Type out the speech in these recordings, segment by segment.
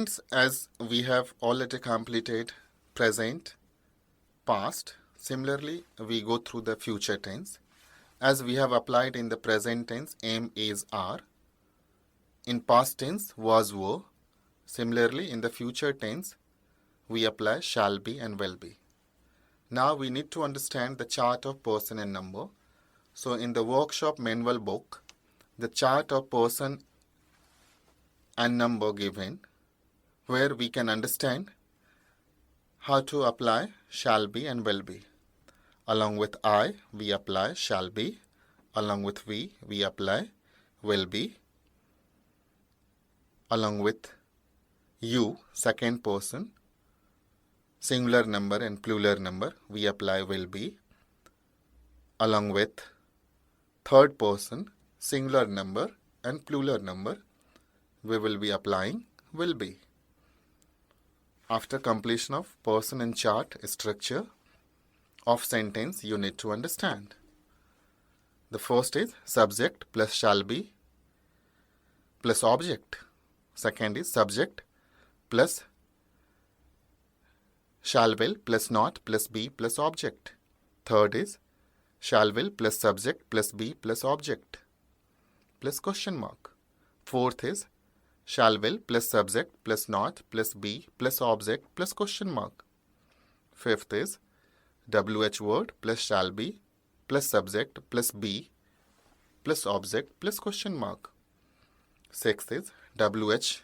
Friends, as we have already completed present, past, similarly we go through the future tense. As we have applied in the present tense, am, is, are. In past tense, was, were. Similarly, in the future tense, we apply shall be and will be. Now we need to understand the chart of person and number. So in the workshop manual book, the chart of person and number given, where we can understand how to apply shall be and will be. Along with I, we apply shall be. Along with we apply will be. Along with you, second person, singular number and plural number, we apply will be. Along with third person, singular number and plural number, we will be applying will be. After completion of person and chart structure of sentence, you need to understand. The first is subject plus shall be plus object. Second is subject plus shall will plus not plus be plus object. Third is shall will plus subject plus be plus object plus question mark. Fourth is shall will plus subject plus not plus be plus object plus question mark. Fifth is WH word plus shall be plus subject plus be plus object plus question mark. Sixth is WH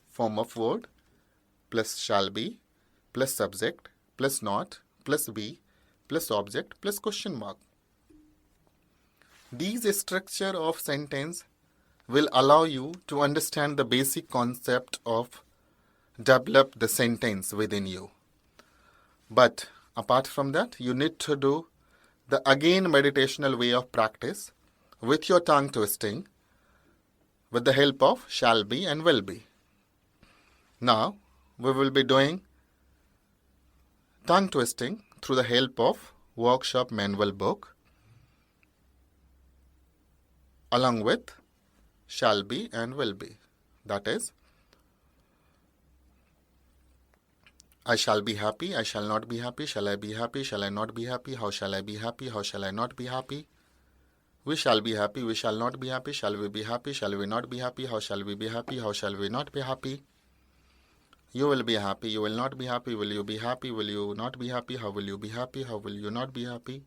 form of word plus shall be plus subject plus not plus be plus object plus question mark. These structure of sentence will allow you to understand the basic concept of develop the sentence within you. But apart from that, you need to do the again meditational way of practice with your tongue twisting with the help of shall be and will be. Now, we will be doing tongue twisting through the help of workshop manual book along with shall be and will be. That is, I shall be happy, I shall not be happy, shall I be happy, shall I not be happy, how shall I be happy, how shall I not be happy, we shall be happy, we shall not be happy, shall we be happy, shall we not be happy, how shall we be happy, how shall we not be happy, you will be happy, you will not be happy, will you be happy, will you not be happy, how will you be happy, how will you not be happy,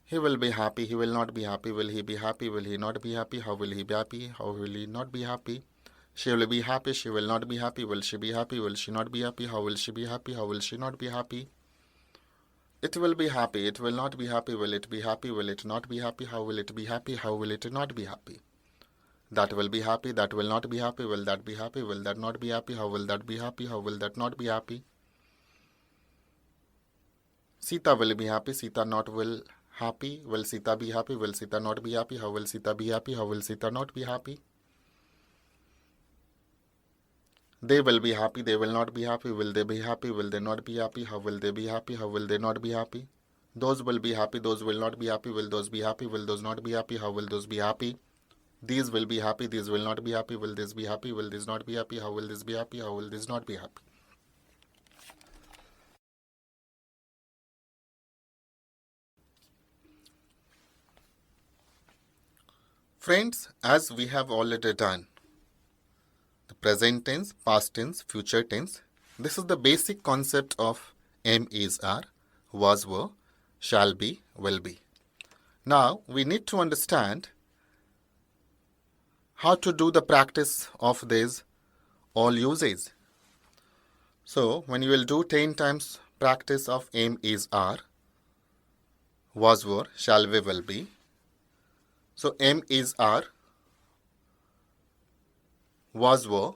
he will be happy, he will not be happy, will he be happy, will he not be happy, how will he be happy, how will he not be happy, she will be happy, she will not be happy, will she be happy, will she not be happy, how will she be happy, how will she not be happy, it will be happy, it will not be happy, will it be happy, will it not be happy, how will it be happy, how will it not be happy, that will be happy, that will not be happy, will that be happy, will that not be happy, how will that be happy, how will that not be happy, Sita will be happy, Sita not will happy, will Sita be happy, will Sita not be happy, how will Sita be happy, how will Sita not be happy, they will be happy, they will not be happy, will they be happy, will they not be happy, how will they be happy, how will they not be happy, those will be happy, those will not be happy, will those be happy, will those not be happy, how will those be happy, these will be happy, these will not be happy, will this be happy, will this not be happy, how will this be happy, how will this not be happy. Friends, as we have already done the present tense, past tense, future tense, this is the basic concept of am, is, are, was, were, shall be, will be. Now, we need to understand how to do the practice of these all uses. So, when you will do 10 times practice of am, is, are, was, were, shall be, will be. So, am, is, are, was, were,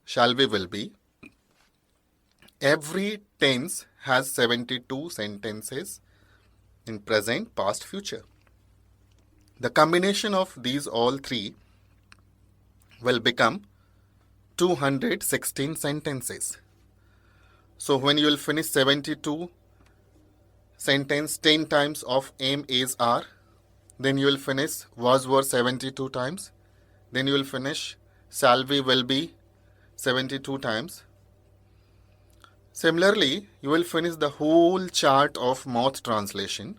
shall be, will be. Every tense has 72 sentences in present, past, future. The combination of these all three will become 216 sentences. So when you will finish 72 sentence 10 times of am, is, are, then you will finish was, were 72 times, then you will finish shall we, will be 72 times. Similarly, you will finish the whole chart of mouth translation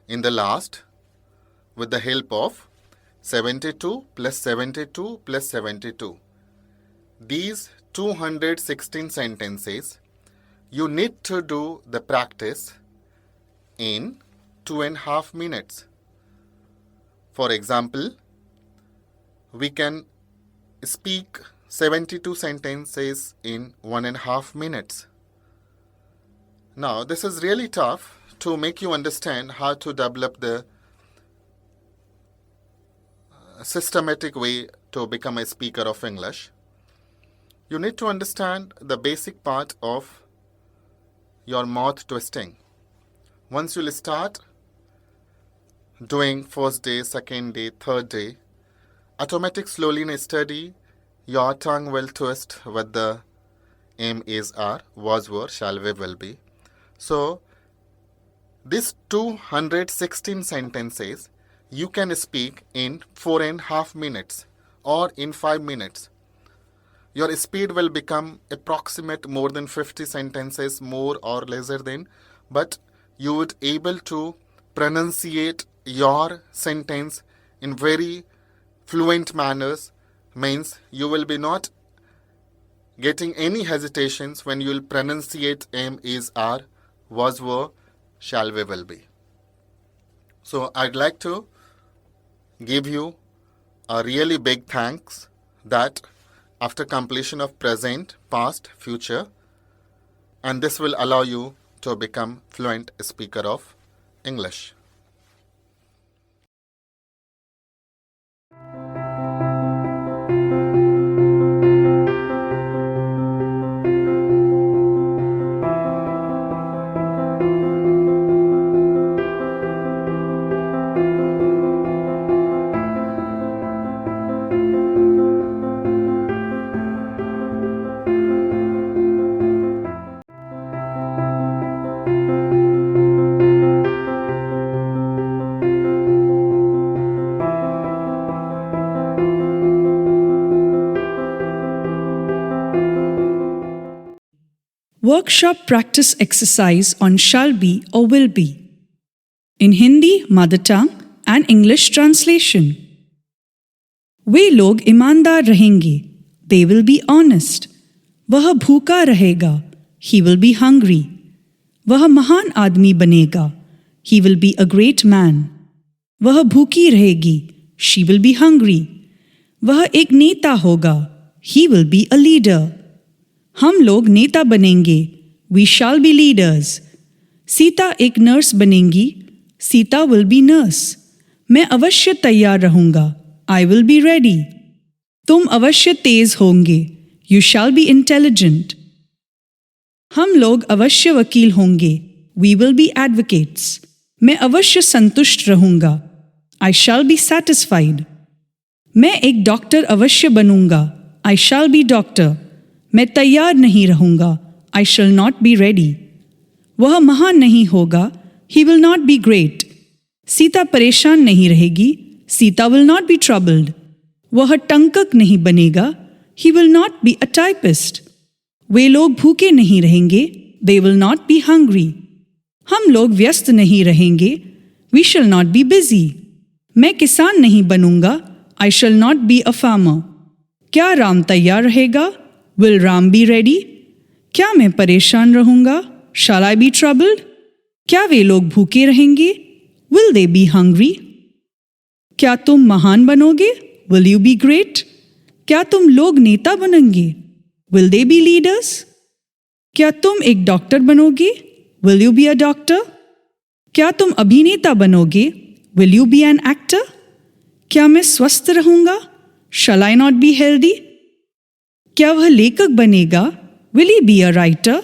in the last with the help of 72 plus 72 plus 72. These 216 sentences, you need to do the practice in 2.5 minutes. For example, we can speak 72 sentences in 1.5 minutes. Now, this is really tough to make you understand how to develop the systematic way to become a speaker of English. You need to understand the basic part of your mouth twisting. Once you'll start doing first day, second day, third day, automatic slowly in a study, your tongue will twist with the am, is, are, was, were, shall, we, will be. So, these 216 sentences you can speak in 4.5 minutes or in 5 minutes. Your speed will become approximate more than 50 sentences, more or lesser than, but you would able to pronunciate your sentence in very fluent manners, means you will be not getting any hesitations when you will pronunciate am, is, are, was, were, shall, we, will be. So I'd like to give you a really big thanks that after completion of present, past, future, and this will allow you to become fluent speaker of English. Workshop practice exercise on shall be or will be. In Hindi, mother tongue and English translation. वे लोग ईमानदार रहेंगे. They will be honest. वह भूखा रहेगा. He will be hungry. वह महान आदमी बनेगा. He will be a great man. वह भूखी रहेगी. She will be hungry. वह एक नेता होगा. He will be a leader. हम लोग नेता बनेंगे. We shall be leaders. Sita एक नर्स बनेंगी. Sita will be nurse. मैं अवश्य तैयार रहूँगा. I will be ready. तुम अवश्य तेज होंगे. You shall be intelligent. हम लोग अवश्य वकील होंगे. We will be advocates. मैं अवश्य संतुष्ट रहूँगा. I shall be satisfied. मैं एक डॉक्टर अवश्य बनूँगा. I shall be doctor. मैं तैयार नहीं रहूँगा. I shall not be ready. वह महान नहीं होगा. He will not be great. Sita परेशान नहीं रहेगी. Sita will not be troubled. वह टंकक नहीं बनेगा. He will not be a typist. वे लोग भूखे नहीं रहेंगे. They will not be hungry. हम लोग व्यस्त नहीं रहेंगे. We shall not be busy. मैं किसान नहीं बनूंगा. I shall not be a farmer. क्या राम तैयार रहेगा? Will Ram be ready? क्या मैं परेशान रहूँगा? Shall I be troubled? क्या वे लोग भूखे रहेंगे? Will they be hungry? क्या तुम महान बनोगे? Will you be great? क्या तुम लोग नेता बनेंगे? Will they be leaders? क्या तुम एक डॉक्टर बनोगे? Will you be a doctor? क्या तुम अभिनेता बनोगे? Will you be an actor? क्या मैं स्वस्थ रहूँगा? Shall I not be healthy? क्या वह लेखक बनेगा? Will he be a writer?